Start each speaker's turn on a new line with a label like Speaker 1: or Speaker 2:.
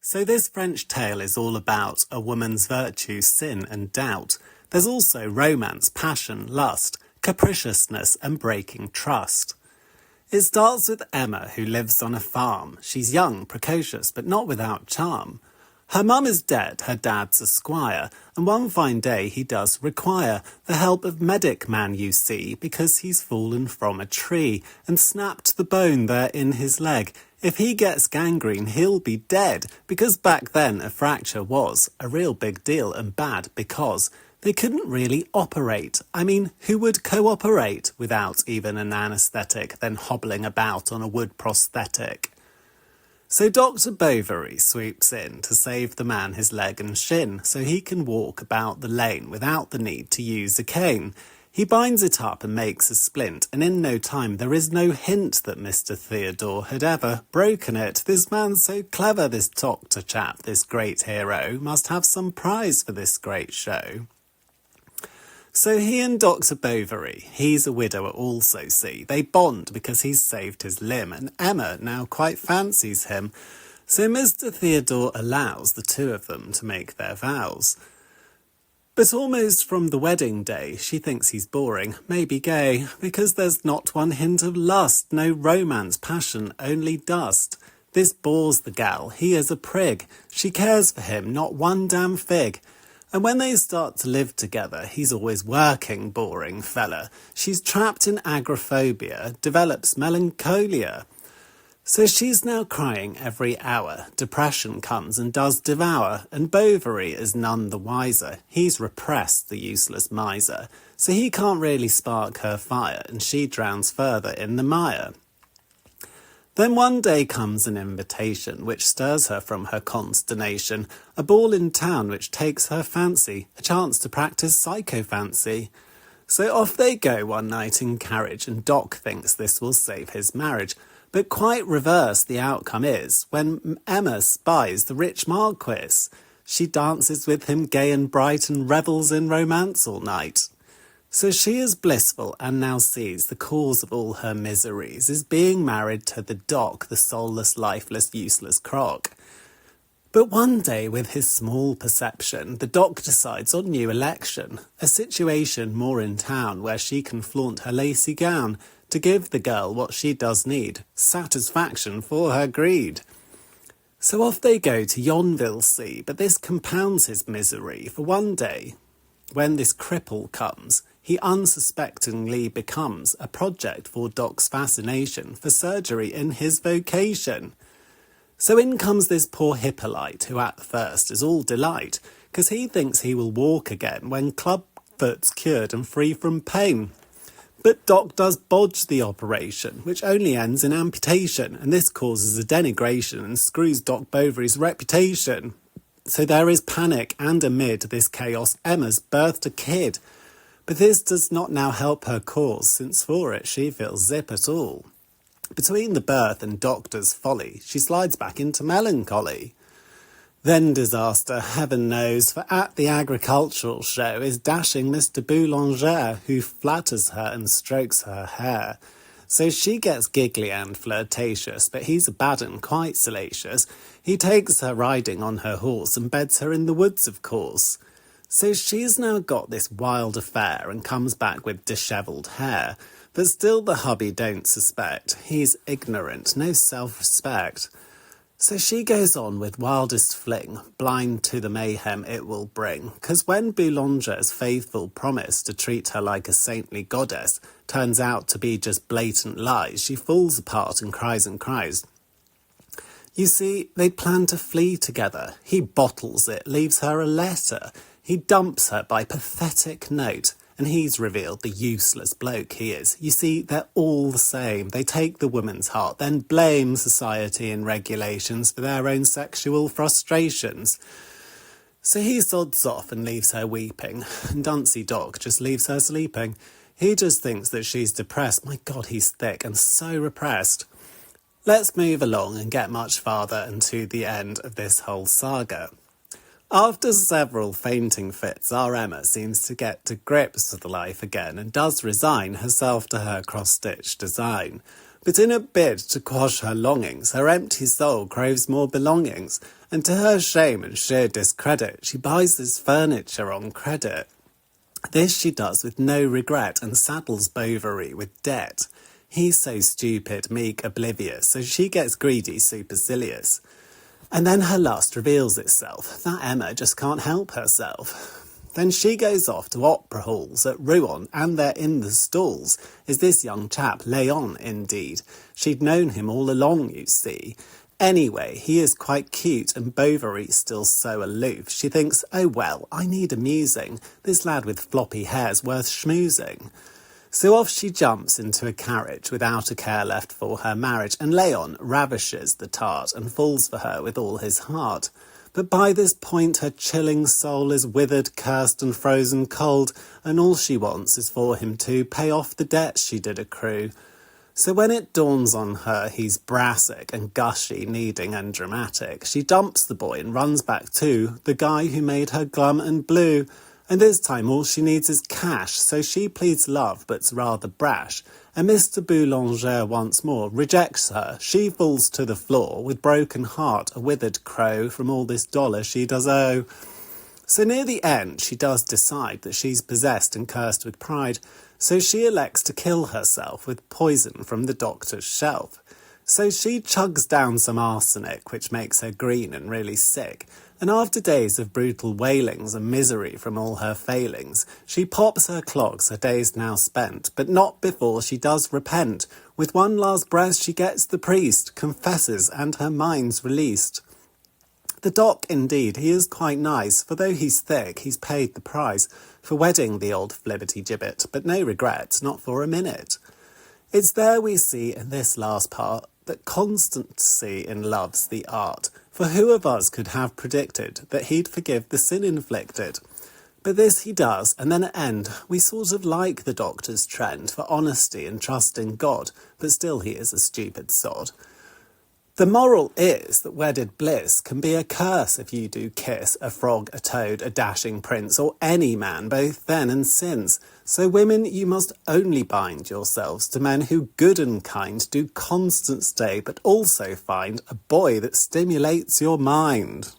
Speaker 1: So this French tale is all about a woman's virtue, sin and doubt. There's also romance, passion, lust, capriciousness and breaking trust. It starts with Emma, who lives on a farm. She's young, precocious, but not without charm. Her mum is dead, her dad's a squire, and one fine day he does require the help of medic man, you see, because he's fallen from a tree and snapped the bone there in his leg. If he gets gangrene, he'll be dead, because back then a fracture was a real big deal and bad because they couldn't really operate. I mean, who would cooperate without even an anaesthetic, then hobbling about on a wood prosthetic? So Dr. Bovary swoops in to save the man his leg and shin, so he can walk about the lane without the need to use a cane. He binds it up and makes a splint, and in no time there is no hint that Mr. Theodore had ever broken it. This man's so clever, this doctor chap, this great hero, must have some prize for this great show. So he and Dr. Bovary, he's a widower also, see, they bond because he's saved his limb, and Emma now quite fancies him. So Mr. Theodore allows the two of them to make their vows. But almost from the wedding day, she thinks he's boring, maybe gay, because there's not one hint of lust, no romance, passion, only dust. This bores the gal, he is a prig. She cares for him, not one damn fig. And when they start to live together, he's always working, boring fella. She's trapped in agoraphobia, develops melancholia. So she's now crying every hour. Depression comes and does devour, and Bovary is none the wiser. He's repressed, the useless miser. So he can't really spark her fire, and she drowns further in the mire. Then one day comes an invitation which stirs her from her consternation, a ball in town which takes her fancy, a chance to practice psychophancy. So off they go one night in carriage, and Doc thinks this will save his marriage. But quite reverse the outcome is when Emma spies the rich Marquis. She dances with him gay and bright and revels in romance all night. So she is blissful and now sees the cause of all her miseries is being married to the Doc, the soulless, lifeless, useless crock. But one day, with his small perception, the Doc decides on new election, a situation more in town where she can flaunt her lacy gown to give the girl what she does need, satisfaction for her greed. So off they go to Yonville Sea, but this compounds his misery, for one day, when this cripple comes, he unsuspectingly becomes a project for Doc's fascination, for surgery in his vocation. So in comes this poor Hippolyte, who at first is all delight, 'cause he thinks he will walk again when clubfoot's cured and free from pain. But Doc does bodge the operation, which only ends in amputation, and this causes a denigration and screws Doc Bovary's reputation. So there is panic, and amid this chaos, Emma's birthed a kid. But this does not now help her cause, since for it she feels zip at all. Between the birth and doctor's folly, she slides back into melancholy. Then disaster, heaven knows, for at the agricultural show is dashing Mr. Boulanger, who flatters her and strokes her hair. So she gets giggly and flirtatious, but he's a bad and quite salacious. He takes her riding on her horse and beds her in the woods, of course. So she's now got this wild affair and comes back with dishevelled hair. But still the hubby don't suspect. He's ignorant, no self-respect. So she goes on with wildest fling, blind to the mayhem it will bring. 'Cause when Boulanger's faithful promise to treat her like a saintly goddess turns out to be just blatant lies, she falls apart and cries and cries. You see, they'd planned to flee together. He bottles it, leaves her a letter. He dumps her by pathetic note, and he's revealed the useless bloke he is. You see, they're all the same. They take the woman's heart, then blame society and regulations for their own sexual frustrations. So he sods off and leaves her weeping, and Duncy Doc just leaves her sleeping. He just thinks that she's depressed. My God, he's thick and so repressed. Let's move along and get much farther and to the end of this whole saga. After several fainting fits, our Emma seems to get to grips with life again and does resign herself to her cross-stitch design. But in a bid to quash her longings, her empty soul craves more belongings, and to her shame and sheer discredit, she buys this furniture on credit. This she does with no regret, and saddles Bovary with debt. He's so stupid, meek, oblivious, so she gets greedy, supercilious. And then her lust reveals itself. That Emma just can't help herself. Then she goes off to opera halls at Rouen, and there in the stalls is this young chap, Léon, indeed. She'd known him all along, you see. Anyway, he is quite cute, and Bovary's still so aloof. She thinks, oh well, I need amusing. This lad with floppy hair's worth schmoozing. So off she jumps into a carriage, without a care left for her marriage, and Léon ravishes the tart, and falls for her with all his heart. But by this point her chilling soul is withered, cursed and frozen cold, and all she wants is for him to pay off the debt she did accrue. So when it dawns on her he's brassic and gushy, needing and dramatic, she dumps the boy and runs back to the guy who made her glum and blue. And this time all she needs is cash, so she pleads love but's rather brash. And Mr. Boulanger once more rejects her. She falls to the floor with broken heart, a withered crow from all this dollar she does owe. So near the end she does decide that she's possessed and cursed with pride, so she elects to kill herself with poison from the doctor's shelf. So she chugs down some arsenic, which makes her green and really sick, and after days of brutal wailings and misery from all her failings, she pops her clogs, her days now spent, but not before she does repent. With one last breath she gets the priest, confesses, and her mind's released. The doc, indeed, he is quite nice, for though he's thick, he's paid the price for wedding the old flibberty-gibbet, but no regrets, not for a minute. It's there we see in this last part that constancy in love's the art, for who of us could have predicted that he'd forgive the sin inflicted? But this he does, and then at end, we sort of like the doctor's trend for honesty and trust in God, but still he is a stupid sod. The moral is that wedded bliss can be a curse if you do kiss a frog, a toad, a dashing prince, or any man, both then and since. So women, you must only bind yourselves to men who good and kind do constant stay, but also find a boy that stimulates your mind.